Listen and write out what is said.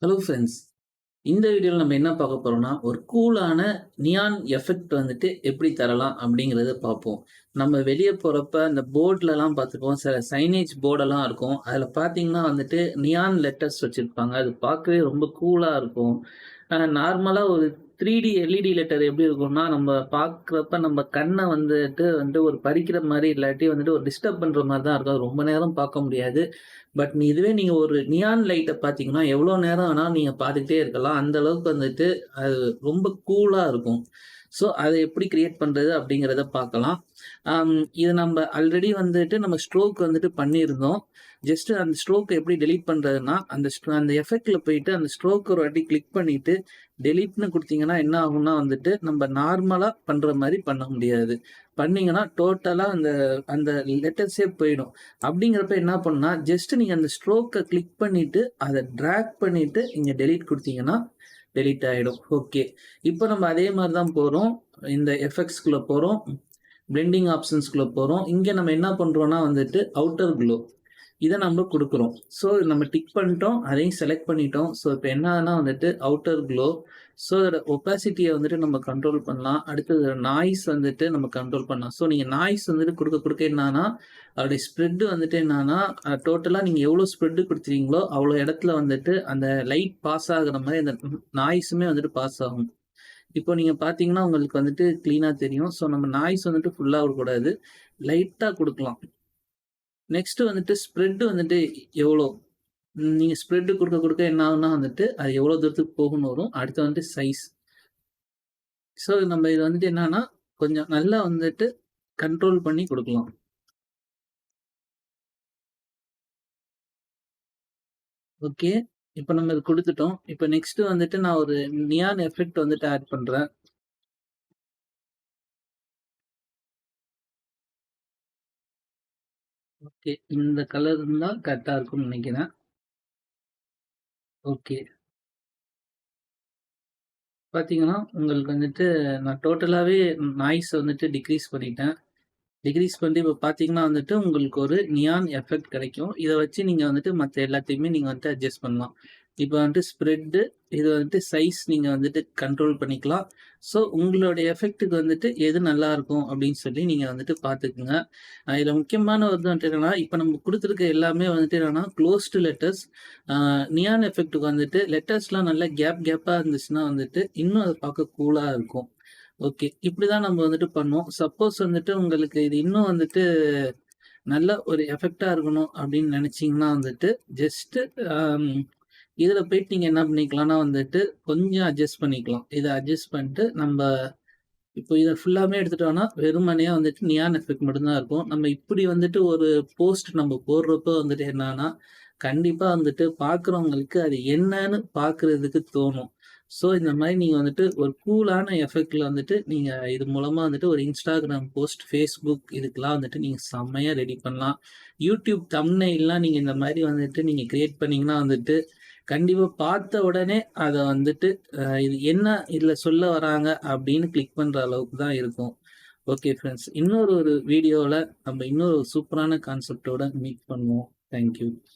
Hello friends. இந்த வீடியோவில் நம்ம என்ன பார்க்க போறோம்னா, ஒரு கூலான நியான் எஃபெக்ட் வந்துட்டு எப்படி தரலாம் அப்படிங்கிறத பார்ப்போம். நம்ம வெளிய போறப்ப அந்த போர்ட்லலாம் பார்த்துருப்போம். சில சைனேஜ் போர்டெல்லாம் இருக்கும். அதில பார்த்தீங்கன்னா வந்துட்டு நியான் லெட்டர்ஸ் வச்சிருப்பாங்க. அது பார்க்கவே ரொம்ப கூலா இருக்கும். நார்மலா ஒரு 3டி எல்இடி லெட்டர் எப்படி இருக்கும்னா, நம்ம பார்க்குறப்ப நம்ம கண்ண வந்துட்டு ஒரு பறிக்கிற மாரி இல்லாட்டி வந்துட்டு ஒரு டிஸ்டர்ப் பண்ற மாரி தான் இருக்கும். அது ரொம்ப நேரம் பார்க்க முடியாது. பட் இதுவே நீங்க ஒரு நியான் லைட்ட பார்த்தீங்கன்னா, எவ்வளோ நேரம் வேணாலும் நீங்க பார்த்துக்கிட்டே இருக்கலாம். அந்த அளவுக்கு வந்துட்டு அது ரொம்ப கூலா இருக்கும். ஸோ, அத எப்படி கிரியேட் பண்றது அப்படிங்கிறத பார்க்கலாம். இது நம்ப ஆல்ரெடி வந்துட்டு நம்ம ஸ்ட்ரோக் வந்துட்டு பண்ணியிருந்தோம். ஜஸ்ட் அந்த ஸ்ட்ரோக்க எப்படி டெலீட் பண்றதுன்னா, அந்த எஃபெக்ட்ல போயிட்டு அந்த ஸ்ட்ரோக் ஒரு வாட்டி கிளிக் பண்ணிட்டு, டெலீட்ன்னு குடுத்தீங்கன்னா என்ன ஆகும்னா வந்துட்டு, நம்ம நார்மலா பண்ற மாரி பண்ண முடியாது. பண்ணீங்கன்னா டோட்டலா அந்த அந்த லெட்டர்ஸே போயிடும். அப்படிங்கிறப்ப என்ன பண்ணணும்னா, ஜஸ்ட் நீங்க அந்த ஸ்ட்ரோக்க கிளிக் பண்ணிட்டு, அத டிராக் பண்ணிட்டு, இங்க டெலீட் குடுத்தீங்கன்னா, டெலீட் ஆயிடும். ஓகே. இப்போ நம்ம அதே மாரி தான் போறோம். இந்த எஃபெக்ட்ஸ்குள்ள போறோம். பிளெண்டிங் ஆப்ஷன்ஸ்குள்ள போறோம். இங்க நம்ம என்ன பண்றோம்னா வந்துட்டு, அவுட்டர் க்ளோ. இத நம்ம குடுக்குறோம். ஸோ நம்ம டிக் பண்ணிட்டோம். அதையும் செலக்ட் பண்ணிட்டோம். ஸோ இப்ப என்ன ஆகுதுன்னா வந்துட்டு அவுட்டர் க்ளோ. ஸோ இதோட ஒபாசிட்டிய வந்துட்டு நம்ம கண்ட்ரோல் பண்ணலாம். அடுத்தது நாய்ஸ் வந்துட்டு நம்ம கண்ட்ரோல் பண்ணலாம். ஸோ நீங்க நாய்ஸ் வந்துட்டு குடுக்க என்னான்னா, அதோடைய ஸ்ப்ரெட் வந்துட்டு என்னான்னா, டோட்டலா நீங்க எவ்வளோ ஸ்ப்ரெட் குடுக்குறீங்களோ, அவ்வளோ இடத்துல வந்துட்டு அந்த லைட் பாஸ் ஆகுற மாரி அந்த நாய்ஸுமே வந்துட்டு பாஸ் ஆகும். இப்போ நீங்க பார்த்தீங்கன்னா, உங்களுக்கு வந்துட்டு கிளீனா தெரியும். ஸோ நம்ம நாய்ஸ் வந்துட்டு ஃபுல்லா விடக்கூடாது. லைட்டா குடுக்கலாம். நெக்ஸ்ட் வந்துட்டு ஸ்ப்ரெட் வந்துட்டு எவ்வளோ? நீங்க ஸ்ப்ரெட் குடுக்க என்ன ஆகும்னா வந்துட்டு, அது எவ்வளோ தூரத்துக்கு போகும்னு வரும். அடுத்து வந்துட்டு சைஸ். ஸோ நம்ம இது வந்துட்டு என்னன்னா, கொஞ்சம் நல்லா வந்துட்டு கண்ட்ரோல் பண்ணி குடுக்கலாம். ஓகே. இப்ப நம்ம இது குடுத்துட்டோம். இப்ப நெக்ஸ்ட் வந்துட்டு நான் ஒரு நியான் எஃபெக்ட் வந்துட்டு ஆட் பண்றேன். ஓகே. இந்த கலர் இருந்தா கரெக்ட்டா இருக்கும்னு நெனைக்கிறேன். ஓகே. பார்த்தீங்கன்னா, உங்களுக்கு வந்துட்டு நான் டோட்டலாவே நாய்ஸ் வந்துட்டு டிக்ரீஸ் பண்ணிட்டேன். டிக்ரீஸ் பண்ணிட்டு இப்ப பார்த்தீங்கன்னா வந்துட்டு, உங்களுக்கு ஒரு நியான் எஃபெக்ட் கிடைக்கும். இத வச்சு நீங்க வந்துட்டு மத்த எல்லாத்தையுமே நீங்க வந்துட்டு அட்ஜஸ்ட் பண்ணலாம். இப்ப வந்துட்டு ஸ்ப்ரெட்டு, இது வந்துட்டு சைஸ் நீங்க வந்துட்டு கண்ட்ரோல் பண்ணிக்கலாம். ஸோ உங்களுடைய எஃபெக்ட்டுக்கு வந்துட்டு எது நல்லாருக்கும் அப்படின்னு சொல்லி நீங்க வந்துட்டு பார்த்துக்குங்க. இதுல முக்கியமான ஒரு இது வந்துட்டு என்னன்னா, இப்ப நம்ம குடுத்துருக்க எல்லாமே வந்துட்டு என்னன்னா, குளோஸ்டு லெட்டர்ஸ். அ நியான் எஃபெக்ட்டுக்கு வந்துட்டு லெட்டர்ஸ்லாம் நல்லா கேப்பா இருந்துச்சுன்னா வந்துட்டு, இன்னும் அது பார்க்க கூலா இருக்கும். ஓகே. இப்படிதான் நம்ம வந்துட்டு பண்ணுவோம். சப்போஸ் வந்துட்டு உங்களுக்கு இது இன்னும் வந்துட்டு நல்ல ஒரு எஃபெக்ட்டா இருக்கணும் அப்படின்னு நினைச்சீங்கன்னா வந்துட்டு, ஜஸ்ட் அம் இதுல போயிட்டு நீங்க என்ன பண்ணிக்கலாம்னா வந்துட்டு, கொஞ்சம் அட்ஜஸ்ட் பண்ணிக்கலாம். இத அட்ஜஸ்ட் பண்ணிட்டு நம்ப இப்போ இத ஃபுல்லாமே எடுத்துட்டோம்னா, வெறுமனே வந்துட்டு நியான் எஃபெக்ட் மட்டும் தான் இருக்கும். நம்ம இப்படி வந்துட்டு ஒரு போஸ்ட் நம்ம போடுறப்போ வந்துட்டு என்னன்னா, கண்டிப்பா வந்துட்டு பார்க்குறவங்களுக்கு அது என்னன்னு பார்க்குறதுக்கு தோணும். ஸோ இந்த மாரி நீங்க வந்துட்டு ஒரு கூலான எஃபெக்ட்ல வந்துட்டு நீங்க இது மூலமா வந்துட்டு ஒரு Instagram போஸ்ட், Facebook இதுக்கெல்லாம் வந்துட்டு நீங்க செம்மையா ரெடி பண்ணலாம். YouTube தம்ப்நெயில்லாம் நீங்க இந்த மாரி வந்துட்டு நீங்க கிரியேட் பண்ணீங்கன்னா வந்துட்டு, கண்டிப்பா பார்த்த உடனே அத வந்துட்டு இது என்ன இதுல சொல்ல வராங்க அப்படின்னு கிளிக் பண்ற அளவுக்கு தான் இருக்கும். Okay friends. இன்னொரு வீடியோல நம்ம இன்னொரு சூப்பரான கான்செப்ட்டோட மீட் பண்ணுவோம். Thank you.